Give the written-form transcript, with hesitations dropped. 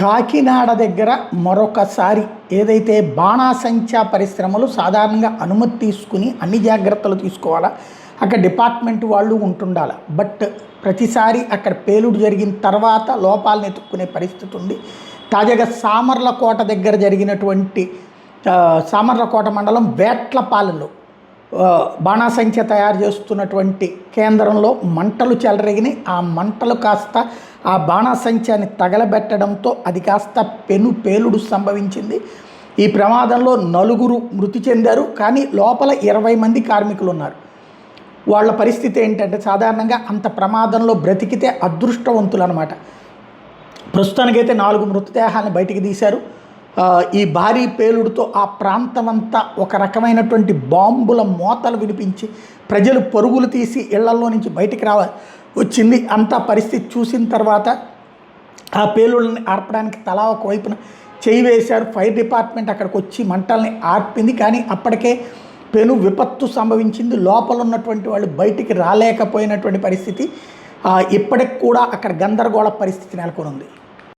కాకినాడ దగ్గర మరొకసారి ఏదైతే బాణాసంచా పరిశ్రమలు సాధారణంగా అనుమతి తీసుకుని అన్ని జాగ్రత్తలు తీసుకోవాలా, అక్కడ డిపార్ట్మెంట్ వాళ్ళు ఉంటుండాలి. బట్ ప్రతిసారి అక్కడ పేలుడు జరిగిన తర్వాత లోపాలను ఎత్తుక్కునే పరిస్థితి ఉంది. తాజాగా సామర్లకోట దగ్గర జరిగినటువంటి సామర్లకోట మండలం వేట్లపాలెంలో బాణాసంచా తయారు చేస్తున్నటువంటి కేంద్రంలో మంటలు చెలరేగినాయి. ఆ మంటలు కాస్త ఆ బాణాసంచాని తగలబెట్టడంతో అది కాస్త పేలుడు సంభవించింది. ఈ ప్రమాదంలో 4 మృతి చెందారు. కానీ లోపల 20 మంది కార్మికులు ఉన్నారు. వాళ్ళ పరిస్థితి ఏంటంటే సాధారణంగా అంత ప్రమాదంలో బ్రతికితే అదృష్టవంతులు అనమాట. ప్రస్తుతానికైతే 4 మృతదేహాలను బయటికి తీశారు. ఈ భారీ పేలుడుతో ఆ ప్రాంతమంతా ఒక రకమైనటువంటి బాంబుల మోతలు వినిపించి ప్రజలు పరుగులు తీసి ఇళ్లల్లో నుంచి బయటికి వచ్చింది. అంతా పరిస్థితి చూసిన తర్వాత ఆ పేలుళ్ళని ఆర్పడానికి తలా ఒకవైపున చేయి వేశారు. ఫైర్ డిపార్ట్మెంట్ అక్కడికి వచ్చి మంటల్ని ఆర్పింది. కానీ అప్పటికే పెను విపత్తు సంభవించింది. లోపల ఉన్నటువంటి వాళ్ళు బయటికి రాలేకపోయినటువంటి పరిస్థితి. ఇప్పటికి కూడా అక్కడ గందరగోళ పరిస్థితి నెలకొని ఉంది.